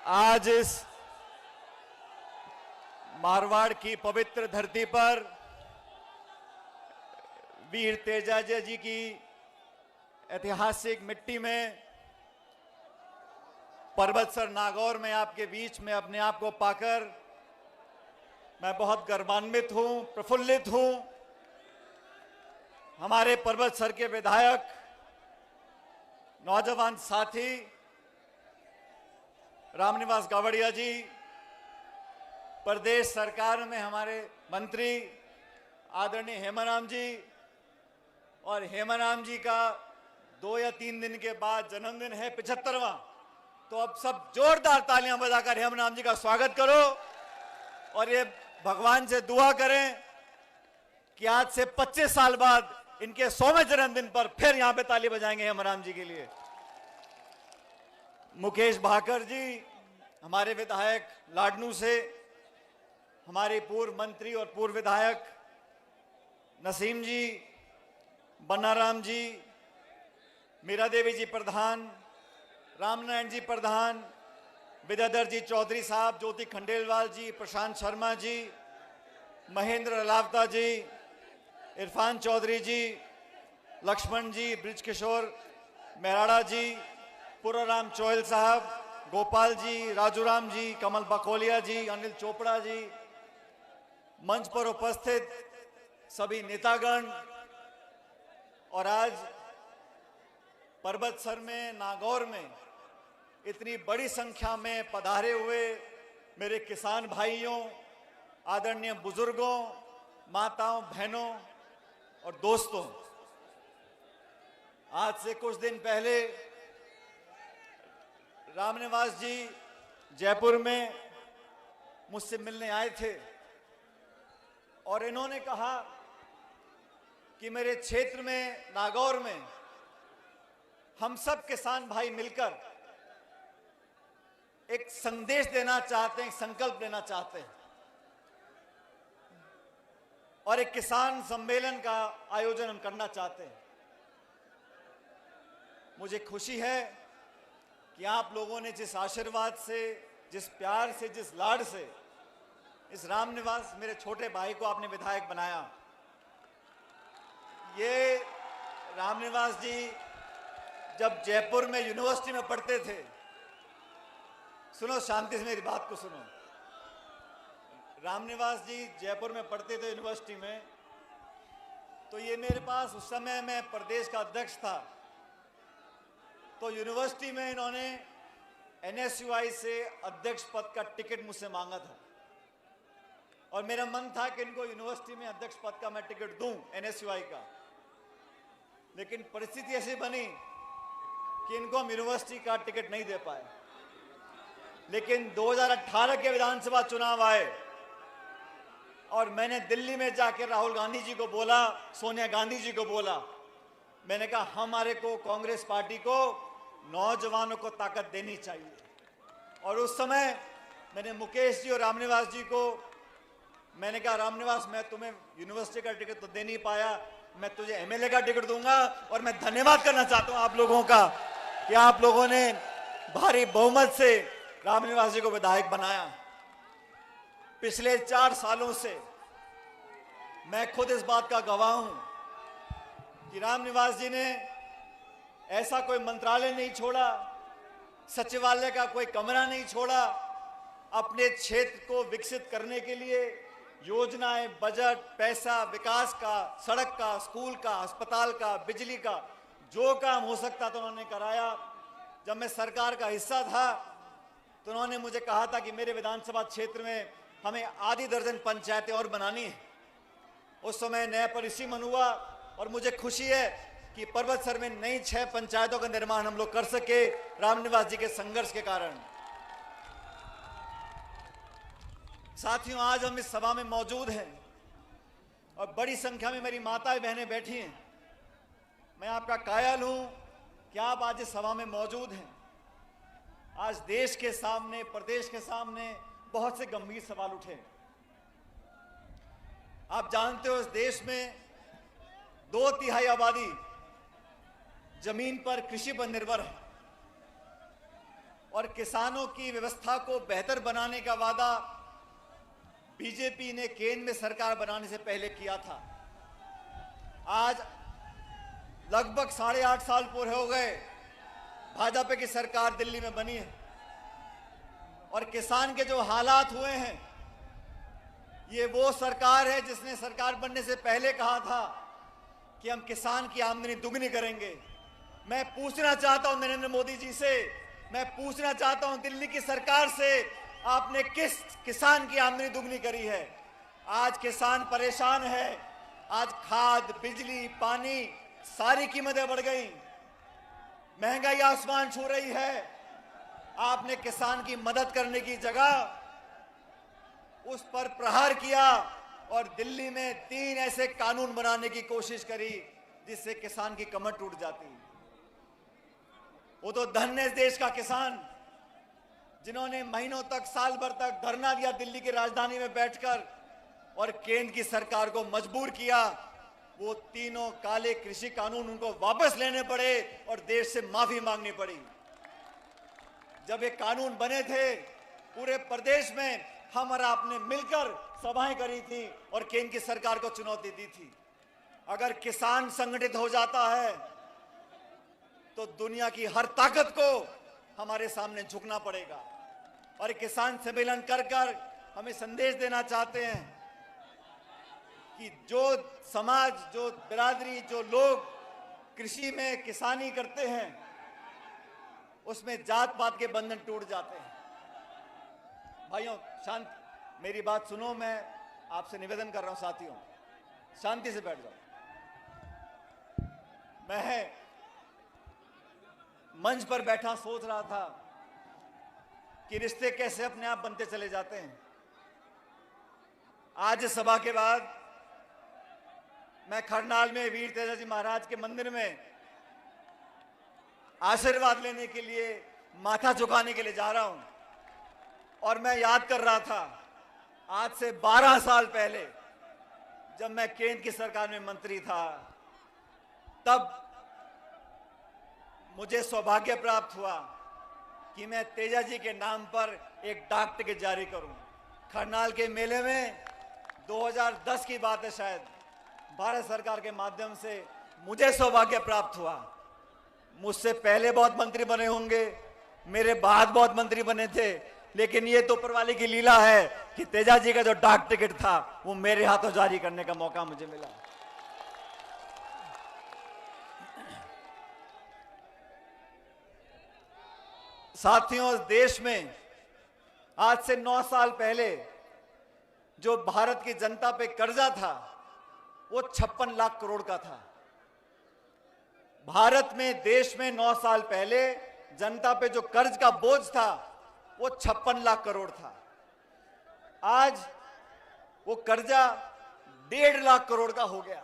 आज इस मारवाड़ की पवित्र धरती पर वीर तेजाजी जी की ऐतिहासिक मिट्टी में पर्वतसर नागौर में आपके बीच में अपने आप को पाकर मैं बहुत गर्वान्वित हूं, प्रफुल्लित हूं। हमारे पर्वतसर के विधायक, नौजवान साथी रामनिवास गावड़िया जी, प्रदेश सरकार में हमारे मंत्री आदरणीय हेमाराम जी, और हेमाराम जी का 2 या 3 दिन के बाद जन्मदिन है, 75वां। तो अब सब जोरदार तालियां बजाकर हेमाराम जी का स्वागत करो और ये भगवान से दुआ करें कि आज से 25 साल बाद इनके 100वें जन्मदिन पर फिर यहां पे ताली बजाएंगे हेमाराम जी के लिए। मुकेश भाकर जी, हमारे विधायक लाडनू से, हमारे पूर्व मंत्री और पूर्व विधायक नसीम जी, बन्नाराम जी, मीरा देवी जी प्रधान, रामनारायण जी प्रधान, विद्याधर जी चौधरी साहब, ज्योति खंडेलवाल जी, प्रशांत शर्मा जी, महेंद्र अलावता जी, इरफान चौधरी जी, लक्ष्मण जी, ब्रिज किशोर मेराड़ा जी, पुराराम चोयल साहब, गोपाल जी, राजूराम जी, कमल बकोलिया जी, अनिल चोपड़ा जी, मंच पर उपस्थित सभी नेतागण, और आज पर्वतसर में, नागौर में इतनी बड़ी संख्या में पधारे हुए मेरे किसान भाइयों, आदरणीय बुजुर्गों, माताओं, बहनों और दोस्तों, आज से कुछ दिन पहले रामनिवास जी जयपुर में मुझसे मिलने आए थे और इन्होंने कहा कि मेरे क्षेत्र में, नागौर में, हम सब किसान भाई मिलकर एक संदेश देना चाहते हैं, एक संकल्प लेना चाहते हैं और एक किसान सम्मेलन का आयोजन हम करना चाहते हैं। मुझे खुशी है कि आप लोगों ने जिस आशीर्वाद से, जिस प्यार से, जिस लाड से इस रामनिवास मेरे छोटे भाई को आपने विधायक बनाया। ये रामनिवास जी जब जयपुर में यूनिवर्सिटी में पढ़ते थे, सुनो शांति से मेरी बात को सुनो, रामनिवास जी जयपुर में पढ़ते थे यूनिवर्सिटी में, तो ये मेरे पास, उस समय मैं प्रदेश का अध्यक्ष था, तो यूनिवर्सिटी में इन्होंने NSUI से अध्यक्ष पद का टिकट मुझसे मांगा था और मेरा मन था कि इनको यूनिवर्सिटी में अध्यक्ष पद का मैं टिकट दूं NSUI का, लेकिन परिस्थिति ऐसी बनी कि इनको हम यूनिवर्सिटी का टिकट नहीं दे पाए। लेकिन 2018 के विधानसभा चुनाव आए और मैंने दिल्ली में जाकर राहुल गांधी जी को बोला, सोनिया गांधी जी को बोला, मैंने कहा हमारे को, कांग्रेस पार्टी को, नौजवानों को ताकत देनी चाहिए। और उस समय मैंने मुकेश जी और रामनिवास जी को मैंने कहा, रामनिवास मैं तुम्हें यूनिवर्सिटी का टिकट तो दे नहीं पाया, मैं तुझे MLA का टिकट दूंगा। और मैं धन्यवाद करना चाहता हूं आप लोगों का कि आप लोगों ने भारी बहुमत से रामनिवास जी को विधायक बनाया। पिछले 4 सालों से मैं खुद इस बात का गवाह हूं कि रामनिवास जी ने ऐसा कोई मंत्रालय नहीं छोड़ा, सचिवालय का कोई कमरा नहीं छोड़ा, अपने क्षेत्र को विकसित करने के लिए योजनाएं, बजट, पैसा, विकास का, सड़क का, स्कूल का, अस्पताल का, बिजली का, जो काम हो सकता था उन्होंने कराया। जब मैं सरकार का हिस्सा था तो उन्होंने मुझे कहा था कि मेरे विधानसभा क्षेत्र में हमें आधी दर्जन पंचायतें और बनानी है। उस समय नया परिसीमन मन हुआ और मुझे खुशी है कि पर्वतसर में नई 6 पंचायतों का निर्माण हम लोग कर सके रामनिवास जी के संघर्ष के कारण। साथियों, आज हम इस सभा में मौजूद हैं और बड़ी संख्या में मेरी माताएं बहनें बैठी हैं। मैं आपका कायल हूं कि आप आज इस सभा में मौजूद हैं। आज देश के सामने, प्रदेश के सामने बहुत से गंभीर सवाल उठे। आप जानते हो, इस देश में 2/3 आबादी जमीन पर, कृषि पर निर्भर है। और किसानों की व्यवस्था को बेहतर बनाने का वादा बीजेपी ने केंद्र में सरकार बनाने से पहले किया था। आज लगभग 8.5 साल पूरे हो गए भाजपा की सरकार दिल्ली में बनी है, और किसान के जो हालात हुए हैं, ये वो सरकार है जिसने सरकार बनने से पहले कहा था कि हम किसान की आमदनी दुगनी करेंगे। मैं पूछना चाहता हूं नरेंद्र मोदी जी से, मैं पूछना चाहता हूं दिल्ली की सरकार से, आपने किस किसान की आमदनी दुगनी करी है? आज किसान परेशान है। आज खाद, बिजली, पानी सारी कीमतें बढ़ गई, महंगाई आसमान छू रही है। आपने किसान की मदद करने की जगह उस पर प्रहार किया और दिल्ली में 3 ऐसे कानून बनाने की कोशिश करी जिससे किसान की कमर टूट जाती। वो तो धन्य है इस देश का किसान जिन्होंने महीनों तक, साल भर तक धरना दिया दिल्ली की राजधानी में बैठकर और केंद्र की सरकार को मजबूर किया। वो तीनों काले कृषि कानून उनको वापस लेने पड़े और देश से माफी मांगनी पड़ी। जब ये कानून बने थे पूरे प्रदेश में हम और आपने मिलकर सभाएं करी थी और केंद्र की सरकार को चुनौती दी थी। अगर किसान संगठित हो जाता है तो दुनिया की हर ताकत को हमारे सामने झुकना पड़ेगा। और किसान सम्मेलन कर कर हमें संदेश देना चाहते हैं कि जो समाज, जो बिरादरी, जो लोग कृषि में किसानी करते हैं उसमें जात पात के बंधन टूट जाते हैं। भाइयों शांत, मेरी बात सुनो, मैं आपसे निवेदन कर रहा हूं साथियों, शांति से बैठ जाओ। मैं मंच पर बैठा सोच रहा था कि रिश्ते कैसे अपने आप बनते चले जाते हैं। आज इस सभा के बाद मैं करनाल में वीर तेजाजी महाराज के मंदिर में आशीर्वाद लेने के लिए, माथा झुकाने के लिए जा रहा हूं। और मैं याद कर रहा था आज से 12 साल पहले जब मैं केंद्र की सरकार में मंत्री था, तब मुझे सौभाग्य प्राप्त हुआ कि मैं तेजाजी के नाम पर एक डाक टिकट जारी करूं। करनाल के मेले में 2010 की बात है शायद, भारत सरकार के माध्यम से मुझे सौभाग्य प्राप्त हुआ। मुझसे पहले बहुत मंत्री बने होंगे, मेरे बाद बहुत मंत्री बने थे, लेकिन ये तो ऊपर वाले की लीला है कि तेजाजी का जो डाक टिकट था वो मेरे हाथों जारी करने का मौका मुझे मिला। साथियों, देश में आज से 9 साल पहले जो भारत की जनता पे कर्जा था वो 56 लाख करोड़ का था। भारत में, देश में 9 साल पहले जनता पे जो कर्ज का बोझ था वो 56 लाख करोड़ था। आज वो कर्जा 1.5 लाख करोड़ का हो गया।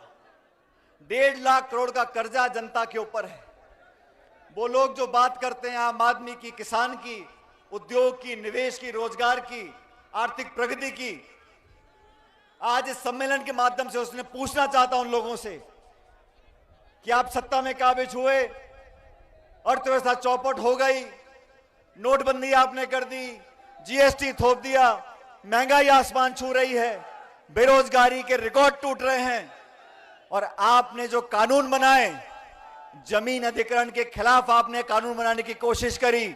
1.5 लाख करोड़ का कर्जा जनता के ऊपर है। वो लोग जो बात करते हैं आम आदमी की, किसान की, उद्योग की, निवेश की, रोजगार की, आर्थिक प्रगति की, आज इस सम्मेलन के माध्यम से उसने पूछना चाहता हूं उन लोगों से कि आप सत्ता में काबिज हुए, अर्थव्यवस्था चौपट हो गई, नोटबंदी आपने कर दी, जीएसटी थोप दिया, महंगाई आसमान छू रही है, बेरोजगारी के रिकॉर्ड टूट रहे हैं, और आपने जो कानून बनाए, जमीन अधिग्रहण के खिलाफ आपने कानून बनाने की कोशिश करी,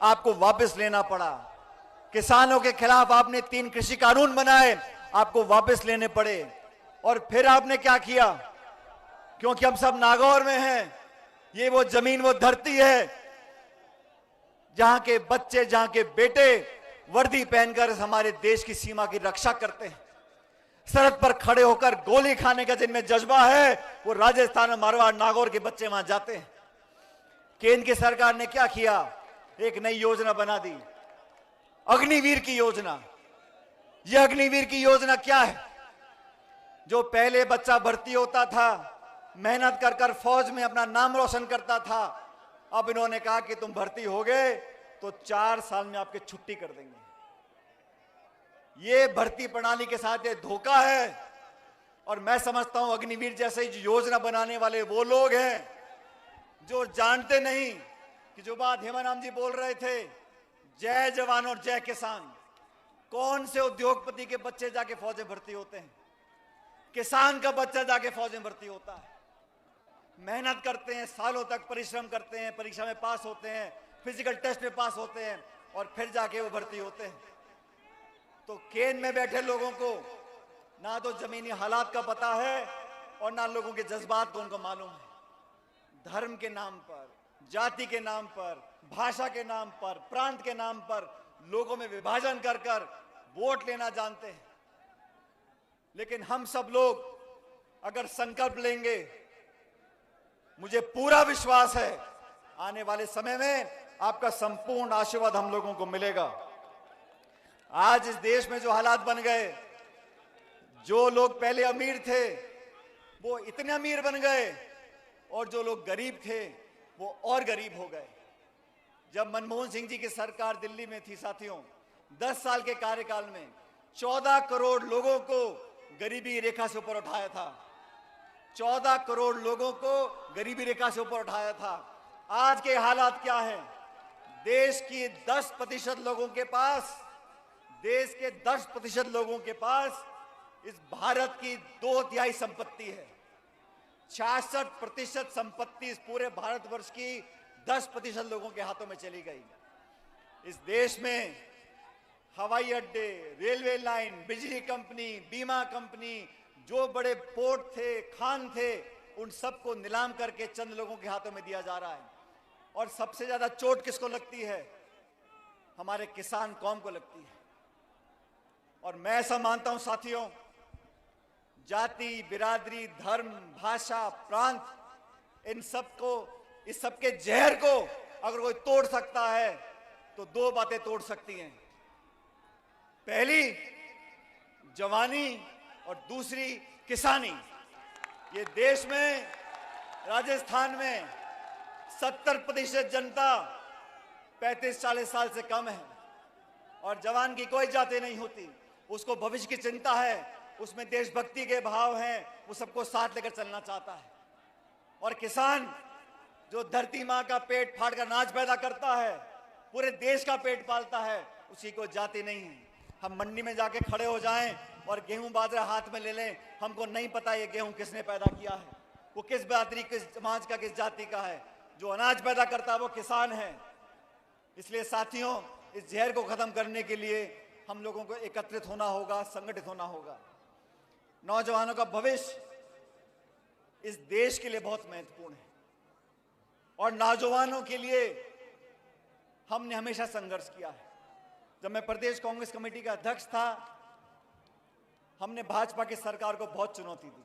आपको वापस लेना पड़ा। किसानों के खिलाफ आपने 3 कृषि कानून बनाए, आपको वापस लेने पड़े। और फिर आपने क्या किया? क्योंकि हम सब नागौर में हैं, ये वो जमीन, वो धरती है जहां के बच्चे, जहां के बेटे वर्दी पहनकर हमारे देश की सीमा की रक्षा करते हैं। सरहद पर खड़े होकर गोली खाने का जिनमें जज्बा है, वो राजस्थान में मारवाड़, नागौर के बच्चे वहां जाते हैं। केंद्र की सरकार ने क्या किया? एक नई योजना बना दी, अग्निवीर की योजना। यह अग्निवीर की योजना क्या है? जो पहले बच्चा भर्ती होता था, मेहनत कर कर फौज में अपना नाम रोशन करता था, अब इन्होंने कहा कि तुम भर्ती हो गए तो 4 साल में आपकी छुट्टी कर देंगे। ये भर्ती प्रणाली के साथ ये धोखा है। और मैं समझता हूं अग्निवीर जैसे योजना बनाने वाले वो लोग हैं जो जानते नहीं कि जो बात हेमाराम जी बोल रहे थे जय जवान और जय किसान। कौन से उद्योगपति के बच्चे जाके फौज में भर्ती होते हैं? किसान का बच्चा जाके फौज में भर्ती होता है। मेहनत करते हैं, सालों तक परिश्रम करते हैं, परीक्षा में पास होते हैं, फिजिकल टेस्ट में पास होते हैं और फिर जाके वो भर्ती होते हैं। तो केंद्र में बैठे लोगों को ना तो जमीनी हालात का पता है और ना लोगों के जज्बात को उनको मालूम है। धर्म के नाम पर, जाति के नाम पर, भाषा के नाम पर, प्रांत के नाम पर लोगों में विभाजन कर कर वोट लेना जानते हैं। लेकिन हम सब लोग अगर संकल्प लेंगे, मुझे पूरा विश्वास है आने वाले समय में आपका संपूर्ण आशीर्वाद हम लोगों को मिलेगा। आज इस देश में जो हालात बन गए, जो लोग पहले अमीर थे वो इतने अमीर बन गए और जो लोग गरीब थे वो और गरीब हो गए। जब मनमोहन सिंह जी की सरकार दिल्ली में थी साथियों, 10 साल के कार्यकाल में 14 करोड़ लोगों को गरीबी रेखा से ऊपर उठाया था। 14 करोड़ लोगों को गरीबी रेखा से ऊपर उठाया था। आज के हालात क्या हैं? देश की 10% लोगों के पास, देश के 10% लोगों के पास इस भारत की 2/3 संपत्ति है। 66% संपत्ति इस पूरे भारतवर्ष की 10% लोगों के हाथों में चली गई। इस देश में हवाई अड्डे, रेलवे लाइन, बिजली कंपनी, बीमा कंपनी, जो बड़े पोर्ट थे, खान थे, उन सबको नीलाम करके चंद लोगों के हाथों में दिया जा रहा है। और सबसे ज्यादा चोट किसको लगती है? हमारे किसान कौम को लगती है। और मैं ऐसा मानता हूं साथियों, जाति, बिरादरी, धर्म, भाषा, प्रांत, इन सबको, इस सबके जहर को अगर कोई तोड़ सकता है तो 2 बातें तोड़ सकती हैं। पहली जवानी और दूसरी किसानी। ये देश में, राजस्थान में 70% जनता 35-40 साल से कम है और जवान की कोई जाति नहीं होती। उसको भविष्य की चिंता है, उसमें देशभक्ति के भाव हैं, वो सबको साथ लेकर चलना चाहता है। और किसान जो धरती माँ का पेट फाड़ कर अनाज पैदा करता है, पूरे देश का पेट पालता है, उसी को जाति नहीं है। हम मंडी में जाके खड़े हो जाएं और गेहूं बाजरा हाथ में ले लें, हमको नहीं पता ये गेहूं किसने पैदा किया है, वो किस बिरादरी, किस समाज का, किस जाति का है। जो अनाज पैदा करता है वो किसान है। इसलिए साथियों, इस जहर को खत्म करने के लिए हम लोगों को एकत्रित होना होगा, संगठित होना होगा। नौजवानों का भविष्य इस देश के लिए बहुत महत्वपूर्ण है और नौजवानों के लिए हमने हमेशा संघर्ष किया है। जब मैं प्रदेश कांग्रेस कमेटी का अध्यक्ष था, हमने भाजपा की सरकार को बहुत चुनौती दी।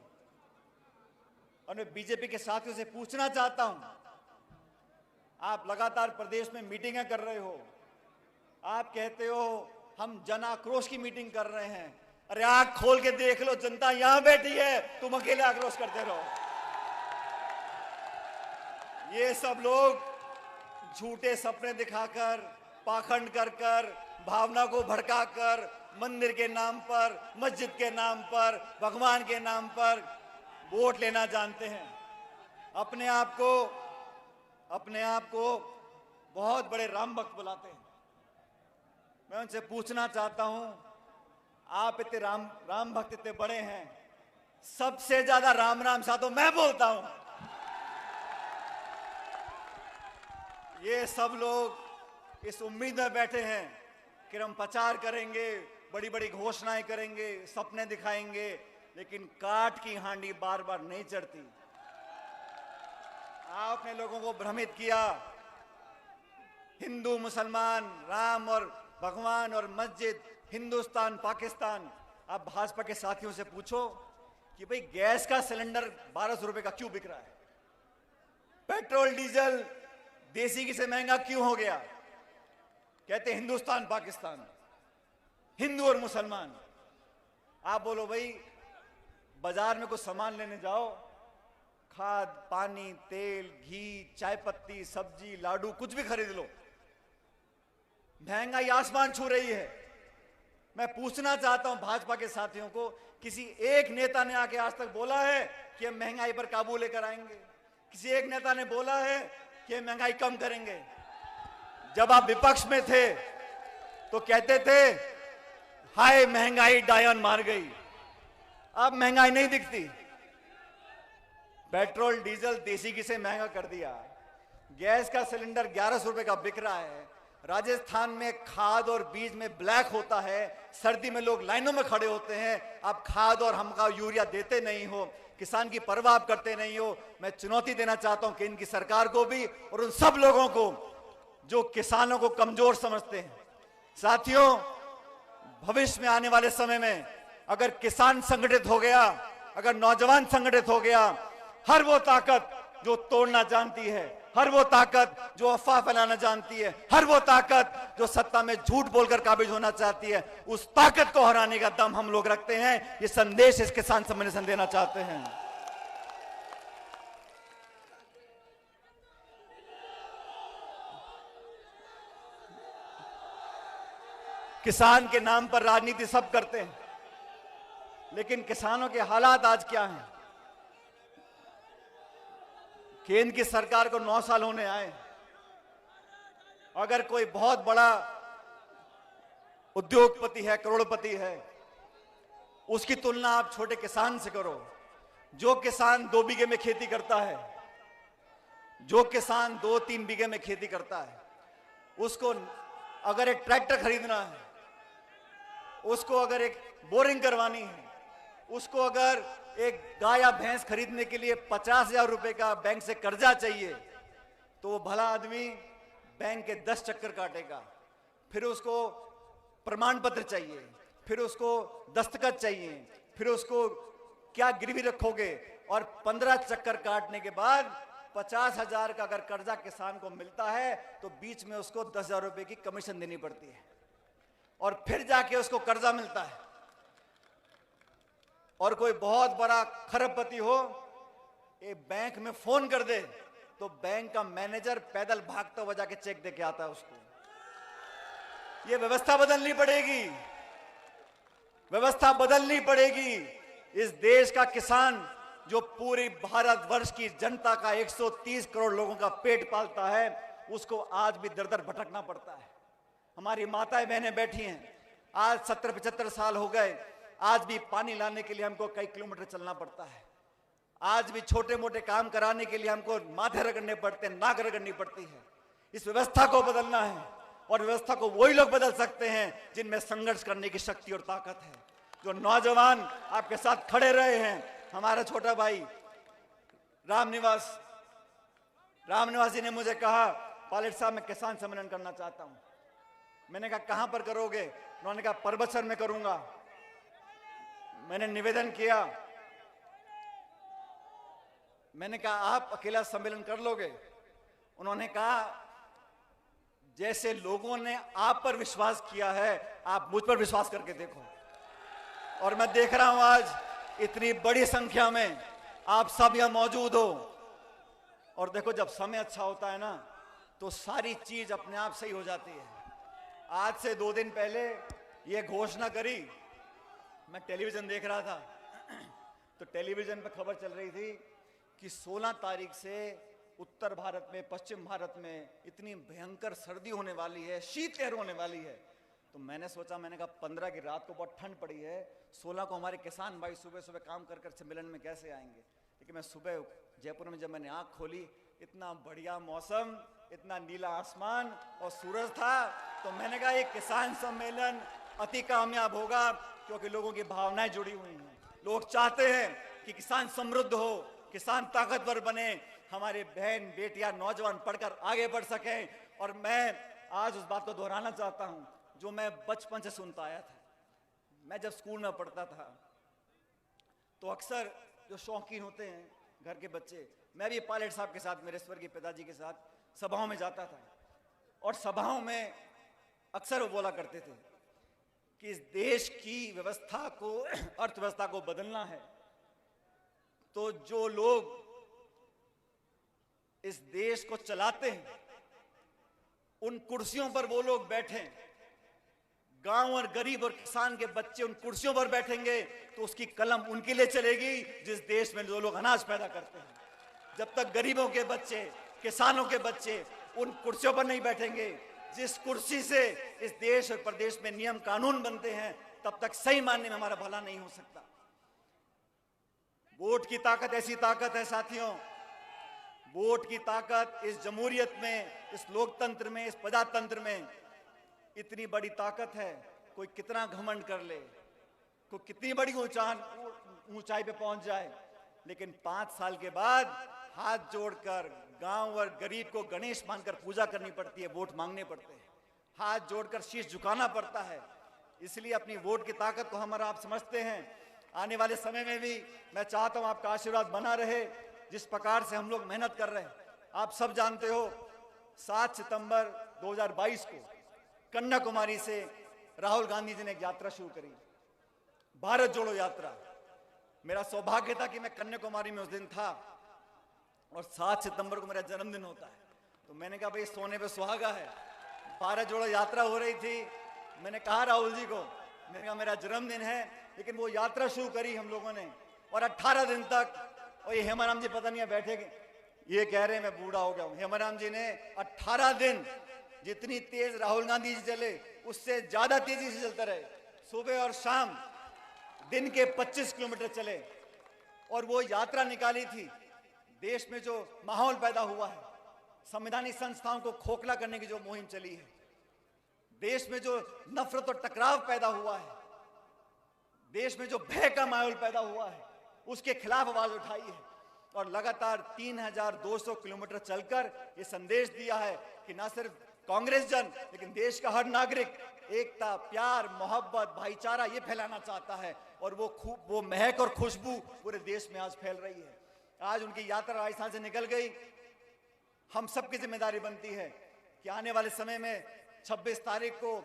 और मैं बीजेपी के साथियों से पूछना चाहता हूं, आप लगातार प्रदेश में मीटिंगें कर रहे हो, आप कहते हो हम जन आक्रोश की मीटिंग कर रहे हैं। अरे आंख खोल के देख लो, जनता यहां बैठी है, तुम अकेले आक्रोश करते रहो। ये सब लोग झूठे सपने दिखाकर, पाखंड कर कर, भावना को भड़काकर, मंदिर के नाम पर, मस्जिद के नाम पर, भगवान के नाम पर वोट लेना जानते हैं। अपने आप को बहुत बड़े राम भक्त बुलाते हैं। मैं उनसे पूछना चाहता हूं, आप इतने राम भक्त इतने बड़े हैं, सबसे ज्यादा राम राम सा तो मैं बोलता हूं। ये सब लोग इस उम्मीद में बैठे हैं कि हम प्रचार करेंगे, बड़ी बड़ी घोषणाएं करेंगे, सपने दिखाएंगे, लेकिन काठ की हांडी बार बार नहीं चढ़ती। आपने लोगों को भ्रमित किया, हिंदू मुसलमान, राम और भगवान और मस्जिद, हिंदुस्तान पाकिस्तान। आप भाजपा के साथियों से पूछो कि भाई गैस का सिलेंडर 1200 रुपए का क्यों बिक रहा है, पेट्रोल डीजल देसी घी से महंगा क्यों हो गया? कहते हिंदुस्तान पाकिस्तान, हिंदू और मुसलमान। आप बोलो भाई, बाजार में कुछ सामान लेने जाओ, खाद, पानी, तेल, घी, चाय पत्ती, सब्जी, लाडू, कुछ भी खरीद लो, महंगाई आसमान छू रही है। मैं पूछना चाहता हूं भाजपा के साथियों को, किसी एक नेता ने आके आज तक बोला है कि हम महंगाई पर काबू लेकर आएंगे? किसी एक नेता ने बोला है कि हम महंगाई कम करेंगे? जब आप विपक्ष में थे तो कहते थे हाय महंगाई डायन मार गई। अब महंगाई नहीं दिखती। पेट्रोल डीजल देसी घी से महंगा कर दिया। गैस का सिलेंडर 1100 रुपए का बिक रहा है। राजस्थान में खाद और बीज में ब्लैक होता है। सर्दी में लोग लाइनों में खड़े होते हैं। आप खाद और हमका यूरिया देते नहीं हो, किसान की परवाह आप करते नहीं हो। मैं चुनौती देना चाहता हूं कि इनकी सरकार को भी और उन सब लोगों को जो किसानों को कमजोर समझते हैं। साथियों, भविष्य में आने वाले समय में अगर किसान संगठित हो गया, अगर नौजवान संगठित हो गया, हर वो ताकत जो तोड़ना जानती है, हर वो ताकत जो अफवाह फैलाना जानती है, हर वो ताकत जो सत्ता में झूठ बोलकर काबिज होना चाहती है, उस ताकत को हराने का दम हम लोग रखते हैं। ये संदेश इस किसान सम्मेलन देना चाहते हैं। किसान के नाम पर राजनीति सब करते हैं, लेकिन किसानों के हालात आज क्या हैं? केंद्र की सरकार को 9 साल होने आए। अगर कोई बहुत बड़ा उद्योगपति है, करोड़पति है, उसकी तुलना आप छोटे किसान से करो। जो किसान 2 बीघे में खेती करता है, जो किसान 2-3 बीघे में खेती करता है, उसको अगर एक ट्रैक्टर खरीदना है, उसको अगर एक बोरिंग करवानी है, उसको अगर एक गाय या भैंस खरीदने के लिए 50,000 रुपए का बैंक से कर्जा चाहिए, तो वो भला आदमी बैंक के 10 चक्कर काटेगा। फिर उसको प्रमाण पत्र चाहिए, फिर उसको दस्तखत चाहिए, फिर उसको क्या गिरवी रखोगे, और 15 चक्कर काटने के बाद 50,000 का अगर कर्जा किसान को मिलता है तो बीच में उसको 10,000 रुपए की कमीशन देनी पड़ती है, और फिर जाके उसको कर्जा मिलता है। और कोई बहुत बड़ा खरबपति हो, एक बैंक में फोन कर दे तो बैंक का मैनेजर पैदल भागता हुआ जाके चेक देके आता है उसको। ये व्यवस्था बदलनी पड़ेगी, व्यवस्था बदलनी पड़ेगी। इस देश का किसान जो पूरी भारतवर्ष की जनता का 130 करोड़ लोगों का पेट पालता है, उसको आज भी दर दर भटकना पड़ता है। हमारी माताएं बहनें बैठी हैं, आज 70-75 साल हो गए, आज भी पानी लाने के लिए हमको कई किलोमीटर चलना पड़ता है। आज भी छोटे मोटे काम कराने के लिए हमको माथे रगड़ने पड़ते हैं, नाक रगड़नी पड़ती है। इस व्यवस्था को बदलना है, और व्यवस्था को वही लोग बदल सकते हैं जिनमें संघर्ष करने की शक्ति और ताकत है। जो नौजवान आपके साथ खड़े रहे हैं, हमारा छोटा भाई रामनिवास जी ने मुझे कहा, पायलट साहब मैं किसान सम्मेलन करना चाहता हूं। मैंने कहा कहां पर करोगे? उन्होंने कहा परबतसर में करूंगा। मैंने निवेदन किया, मैंने कहा आप अकेला सम्मेलन कर लोगे? उन्होंने कहा जैसे लोगों ने आप पर विश्वास किया है, आप मुझ पर विश्वास करके देखो। और मैं देख रहा हूं आज इतनी बड़ी संख्या में आप सब यहां मौजूद हो। और देखो, जब समय अच्छा होता है ना, तो सारी चीज अपने आप सही हो जाती है। आज से 2 दिन पहले यह घोषणा करी, मैं टेलीविजन देख रहा था, तो टेलीविजन पर खबर चल रही थी कि 16 तारीख से उत्तर भारत में, पश्चिम भारत में इतनी भयंकर सर्दी होने वाली है, शीतलहर होने वाली है। तो मैंने सोचा, मैंने कहा 15 की रात को बहुत ठंड पड़ी है, 16 को हमारे किसान भाई सुबह सुबह काम कर कर सम्मेलन में कैसे आएंगे। लेकिन मैं सुबह जयपुर में जब मैंने आंख खोली, इतना बढ़िया मौसम, इतना नीला आसमान और सूरज था, तो मैंने कहा ये किसान सम्मेलन अति कामयाब होगा, क्योंकि लोगों की भावनाएं जुड़ी हुई हैं। लोग चाहते हैं कि किसान समृद्ध हो, किसान ताकतवर बने, हमारे बहन बेटियां नौजवान पढ़कर आगे बढ़ सकें। और मैं आज उस बात को दोहराना चाहता हूं जो मैं बचपन से सुनता आया था। मैं जब स्कूल में पढ़ता था तो अक्सर जो शौकीन होते हैं घर के बच्चे, मैं भी पायलट साहब के साथ, मेरे स्वर्गीय पिताजी के साथ सभाओं में जाता था, और सभाओं में अक्सर वो बोला करते थे कि इस देश की व्यवस्था को, अर्थव्यवस्था को बदलना है तो जो लोग इस देश को चलाते हैं उन कुर्सियों पर वो लोग बैठे, गांव और गरीब और किसान के बच्चे उन कुर्सियों पर बैठेंगे तो उसकी कलम उनके लिए चलेगी जिस देश में जो लोग अनाज पैदा करते हैं। जब तक गरीबों के बच्चे, किसानों के बच्चे उन कुर्सियों पर नहीं बैठेंगे, जिस कुर्सी से इस देश और प्रदेश में नियम कानून बनते हैं, तब तक सही मानने में हमारा भला नहीं हो सकता। वोट की ताकत ऐसी ताकत है साथियों, वोट की ताकत इस जमहूरियत में, इस लोकतंत्र में, इस प्रजातंत्र में इतनी बड़ी ताकत है। कोई कितना घमंड कर ले, कोई कितनी बड़ी ऊंचाई पे पहुंच जाए, लेकिन 5 साल के बाद हाथ जोड़कर गांव और गरीब को गणेश मानकर पूजा करनी पड़ती है, वोट मांगने पड़ते हैं, हाथ जोड़कर शीश झुकाना पड़ता है। इसलिए अपनी वोट की ताकत को हम आप समझते हैं। आने वाले समय में भी मैं चाहता हूं आपका आशीर्वाद बना रहे। जिस प्रकार से हम लोग मेहनत कर रहे हैं, आप सब जानते हो 7 सितंबर 2022 को कन्याकुमारी से राहुल गांधी जी ने एक यात्रा शुरू करी, भारत जोड़ो यात्रा। मेरा सौभाग्य था कि मैं कन्याकुमारी में उस दिन था और 7 सितंबर को मेरा जन्मदिन होता है। तो मैंने कहा भाई सोने पे सुहागा है, भारत जोड़ो यात्रा हो रही थी। मैंने कहा राहुल जी को, मैंने कहा मेरा जन्मदिन है, लेकिन वो यात्रा शुरू करी हम लोगों ने और 18 दिन तक, और ये हेमाराम जी पता नहीं है बैठे, ये कह रहे हैं मैं बूढ़ा हो गया हूं। हेमाराम जी ने 18 दिन जितनी तेज राहुल गांधी जी चले उससे ज्यादा तेजी से चलते रहे, सुबह और शाम दिन के 25 किलोमीटर चले और वो यात्रा निकाली थी। देश में जो माहौल पैदा हुआ है, संवैधानिक संस्थाओं को खोखला करने की जो मुहिम चली है, देश में जो नफरत और टकराव पैदा हुआ है, देश में जो भय का माहौल पैदा हुआ है, उसके खिलाफ आवाज उठाई है और लगातार 3200 किलोमीटर चलकर ये संदेश दिया है कि ना सिर्फ कांग्रेस जन, लेकिन देश का हर नागरिक एकता, प्यार, मोहब्बत, भाईचारा ये फैलाना चाहता है और वो महक और खुशबू पूरे देश में आज फैल रही है। आज उनकी यात्रा राजस्थान से निकल गई। हम सबकी जिम्मेदारी बनती है कि आने वाले समय में 26 तारीख को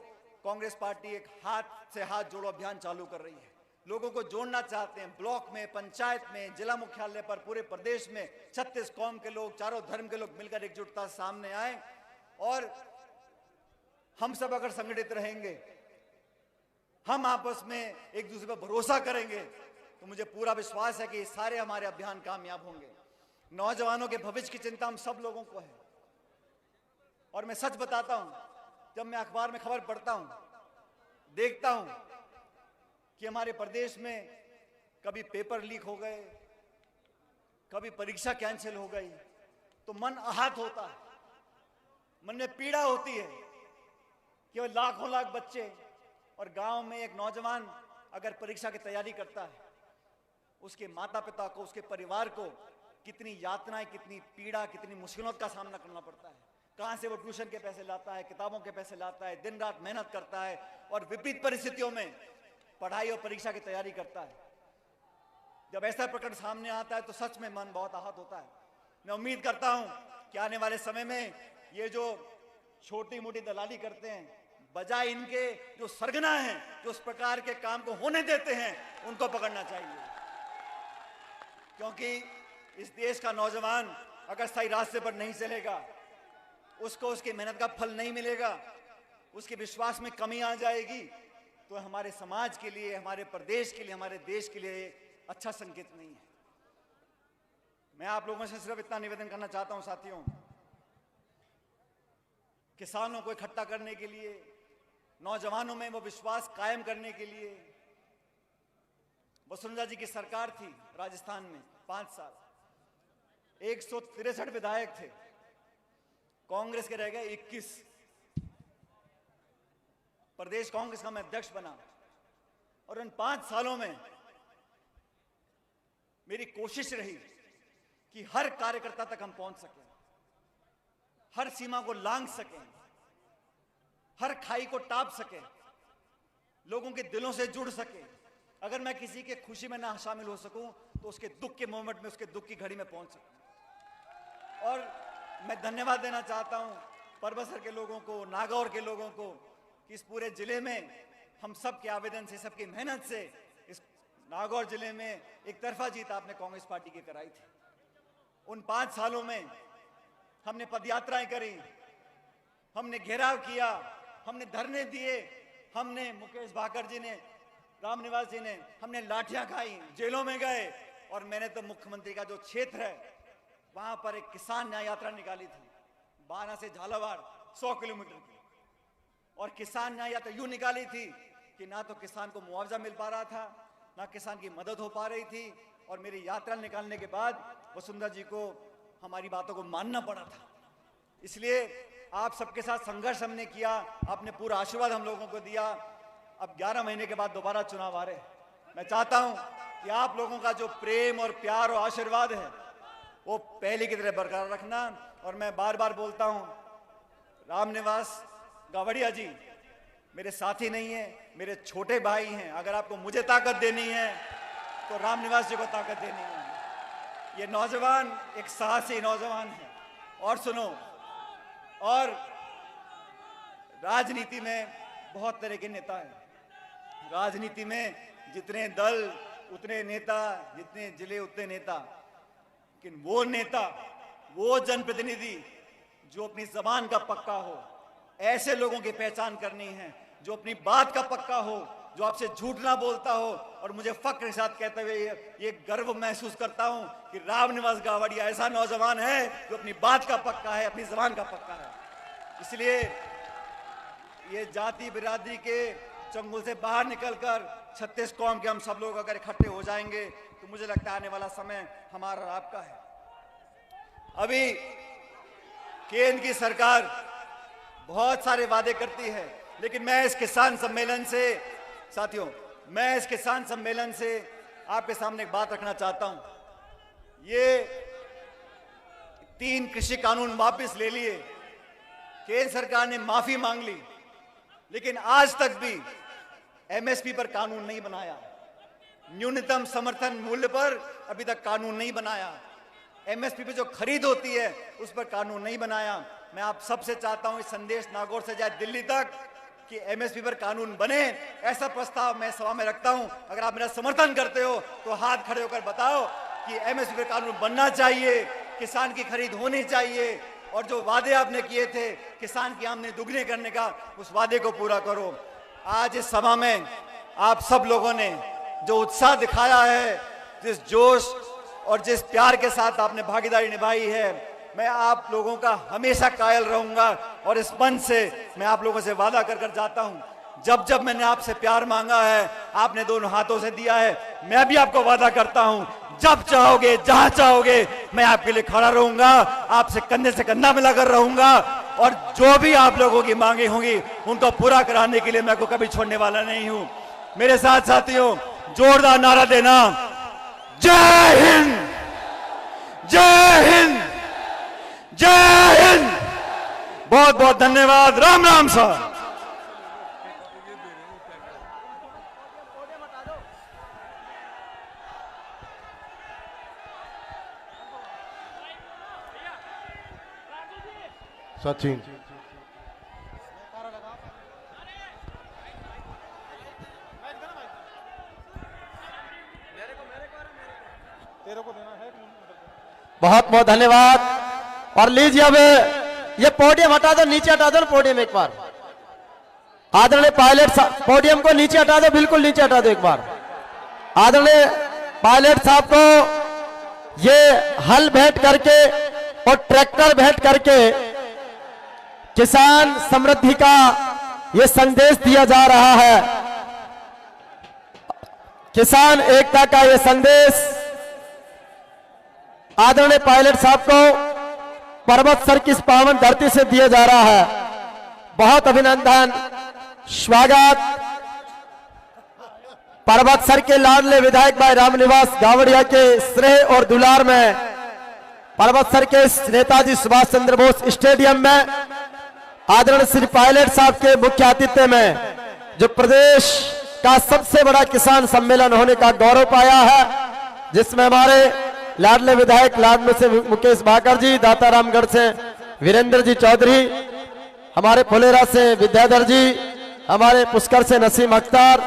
कांग्रेस पार्टी एक हाथ से हाथ जोड़ो अभियान चालू कर रही है। लोगों को जोड़ना चाहते हैं, ब्लॉक में, पंचायत में, जिला मुख्यालय पर, पूरे प्रदेश में 36 कौम के लोग, चारों धर्म के लोग मिलकर एकजुटता सामने आए और हम सब अगर संगठित रहेंगे, हम आपस में एक दूसरे पर भरोसा करेंगे, तो मुझे पूरा विश्वास है कि सारे हमारे अभियान कामयाब होंगे। नौजवानों के भविष्य की चिंता हम सब लोगों को है और मैं सच बताता हूं, जब मैं अखबार में खबर पढ़ता हूं, देखता हूं कि हमारे प्रदेश में कभी पेपर लीक हो गए, कभी परीक्षा कैंसिल हो गई, तो मन आहत होता है, मन में पीड़ा होती है कि वो लाखों लाख बच्चे और गांव में एक नौजवान अगर परीक्षा की तैयारी करता है, उसके माता पिता को, उसके परिवार को कितनी यातनाएं, कितनी पीड़ा, कितनी मुश्किलों का सामना करना पड़ता है। कहां से वो ट्यूशन के पैसे लाता है, किताबों के पैसे लाता है, दिन रात मेहनत करता है और विपरीत परिस्थितियों में पढ़ाई और परीक्षा की तैयारी करता है। जब ऐसा प्रकरण सामने आता है तो सच में मन बहुत आहत होता है। मैं उम्मीद करता हूं कि आने वाले समय में ये जो छोटी मोटी दलाली करते हैं, बजाय इनके जो सरगना हैं, जो उस प्रकार के काम को होने देते हैं, उनको पकड़ना चाहिए। क्योंकि इस देश का नौजवान अगर सही रास्ते पर नहीं चलेगा, उसको उसकी मेहनत का फल नहीं मिलेगा, उसके विश्वास में कमी आ जाएगी, तो हमारे समाज के लिए, हमारे प्रदेश के लिए, हमारे देश के लिए अच्छा संकेत नहीं है। मैं आप लोगों से सिर्फ इतना निवेदन करना चाहता हूं साथियों, किसानों को इकट्ठा करने के लिए, नौजवानों में वो विश्वास कायम करने के लिए, वसुंधरा जी की सरकार थी राजस्थान में 5 साल, 163 विधायक थे, कांग्रेस के रह गए 21। प्रदेश कांग्रेस का मैं अध्यक्ष बना और इन 5 सालों में मेरी कोशिश रही कि हर कार्यकर्ता तक हम पहुंच सकें, हर सीमा को लांघ सकें, हर खाई को टाप सकें, लोगों के दिलों से जुड़ सके। अगर मैं किसी के खुशी में ना शामिल हो सकूं तो उसके दुख के मोमेंट में, उसके दुख की घड़ी में पहुंच सकूं। और मैं धन्यवाद देना चाहता हूं परबसर के लोगों को, नागौर के लोगों को, कि इस पूरे जिले में हम सब के आवेदन से, सबकी मेहनत से इस नागौर जिले में एक तरफा जीत आपने कांग्रेस पार्टी की कराई थी। उन 5 सालों में हमने पदयात्राएं करी, हमने घेराव किया, हमने धरने दिए, हमने मुकेश भाकर जी ने, रामनिवास जी ने, हमने लाठियां खाई, जेलों में गए और मैंने तो मुख्यमंत्री का जो क्षेत्र है वहां पर एक किसान न्याय यात्रा निकाली थी, 12 से झालावाड़ 100 किलोमीटर की। और किसान न्याय यात्रा यूं निकाली थी कि ना तो किसान को मुआवजा मिल पा रहा था, ना किसान की मदद हो पा रही थी, और मेरी यात्रा निकालने के बाद वसुंधरा जी को हमारी बातों को मानना पड़ा था। इसलिए आप सबके साथ संघर्ष हमने किया, आपने पूरा आशीर्वाद हम लोगों को दिया। अब 11 महीने के बाद दोबारा चुनाव आ रहे, मैं चाहता हूं कि आप लोगों का जो प्रेम और प्यार और आशीर्वाद है वो पहले की तरह बरकरार रखना। और मैं बार बार बोलता हूं, रामनिवास गावड़िया जी मेरे साथी नहीं है, मेरे छोटे भाई हैं। अगर आपको मुझे ताकत देनी है तो रामनिवास जी को ताकत देनी है। ये नौजवान एक साहसी नौजवान है। और सुनो, और राजनीति में बहुत तरह के नेता हैं। राजनीति में जितने दल उतने नेता, जितने जिले उतने नेता, लेकिन वो नेता, वो जनप्रतिनिधि जो अपनी जबान का पक्का हो, ऐसे लोगों की पहचान करनी है जो अपनी बात का पक्का हो, जो आपसे झूठ ना बोलता हो। और मुझे फक्र के साथ कहते हुए ये गर्व महसूस करता हूं कि रामनिवास गावड़िया ऐसा नौजवान है जो अपनी बात का पक्का है, अपनी जबान का पक्का है। इसलिए ये जाति बिरादरी के चंगुल से बाहर निकलकर 36 कौम के हम सब लोग अगर इकट्ठे हो जाएंगे तो मुझे लगता है आने वाला समय हमारा और आपका है। अभी केंद्र की सरकार बहुत सारे वादे करती है, लेकिन मैं इस किसान सम्मेलन से, साथियों, मैं इस किसान सम्मेलन से आपके सामने एक बात रखना चाहता हूं। ये 3 कृषि कानून वापस ले लिए, केंद्र सरकार ने माफी मांग ली, लेकिन आज तक भी एमएसपी पर कानून नहीं बनाया। न्यूनतम समर्थन मूल्य पर अभी तक कानून नहीं बनाया। एमएसपी पे जो खरीद होती है उस पर कानून नहीं बनाया। मैं आप सबसे चाहता हूं, इस संदेश नागौर से जाए दिल्ली तक कि एमएसपी पर कानून बने, ऐसा प्रस्ताव मैं सभा में रखता हूं। अगर आप मेरा समर्थन करते हो तो हाथ खड़े होकर बताओ कि एमएसपी पर कानून बनना चाहिए, किसान की खरीद होनी चाहिए, और जो वादे आपने किए थे किसान की आमदनी दुगनी करने का, उस वादे को पूरा करो। आज इस सभा में आप सब लोगों ने जो उत्साह दिखाया है, जिस जोश और जिस प्यार के साथ आपने भागीदारी निभाई है, मैं आप लोगों का हमेशा कायल रहूंगा। और इस मंच से मैं आप लोगों से वादा कर कर जाता हूं, जब जब मैंने आपसे प्यार मांगा है आपने दोनों हाथों से दिया है। मैं भी आपको वादा करता हूं, जब चाहोगे, जहां चाहोगे, मैं आपके लिए खड़ा रहूंगा, आपसे कंधे से कंधा मिलाकर रहूंगा, और जो भी आप लोगों की मांगे होंगी उनको पूरा कराने के लिए मैं को कभी छोड़ने वाला नहीं हूं। मेरे साथ साथियों, जोरदार नारा देना, जय हिंद, जय हिंद, जय हिंद। बहुत बहुत धन्यवाद। राम राम साहब। सचिन बहुत बहुत धन्यवाद। और लीजिए अब ये पोडियम हटा दो, नीचे हटा दो ना पोडियम एक बार। आदरणीय पायलट साहब पोडियम को नीचे हटा दो, बिल्कुल नीचे हटा दो एक बार। आदरणीय पायलट साहब को ये हल भेंट करके और ट्रैक्टर भेंट करके किसान समृद्धि का ये संदेश दिया जा रहा है, किसान एकता का ये संदेश आदरणीय पायलट साहब को पर्वत सर की इस पावन धरती से दिया जा रहा है। बहुत अभिनंदन, स्वागत। पर्वत सर के लाडले विधायक भाई रामनिवास गावड़िया के स्नेह और दुलार में पर्वत सर के नेताजी सुभाष चंद्र बोस स्टेडियम में आदरणीय श्री पायलट साहब के मुख्य आतिथ्य में जो प्रदेश का सबसे बड़ा किसान सम्मेलन होने का गौरव पाया है, जिसमें हमारे लाडले विधायक लाडले से मुकेश भाकर जी, दातारामगढ़ से वीरेंद्र जी चौधरी, हमारे फुलेरा से विद्याधर जी, हमारे पुष्कर से नसीम अख्तर,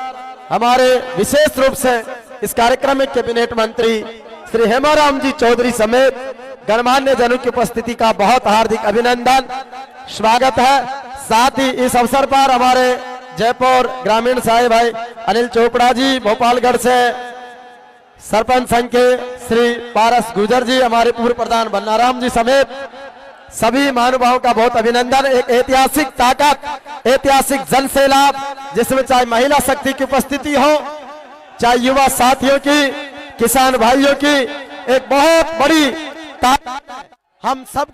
हमारे विशेष रूप से इस कार्यक्रम में कैबिनेट मंत्री श्री हेमाराम जी चौधरी समेत गणमान्य जनों की उपस्थिति का बहुत हार्दिक अभिनंदन, स्वागत है। साथ ही इस अवसर पर हमारे जयपुर ग्रामीण साहिब भाई अनिल चोपड़ा जी, भोपालगढ़ से सरपंच संघ के श्री पारस गुजर जी, हमारे पूर्व प्रधान बन्नाराम जी समेत सभी महानुभावों का बहुत अभिनंदन। एक ऐतिहासिक ताकत, ऐतिहासिक जन सैलाब, जिसमें चाहे महिला शक्ति की उपस्थिति हो, चाहे युवा साथियों की, किसान भाइयों की, एक बहुत बड़ी ताकत हम सब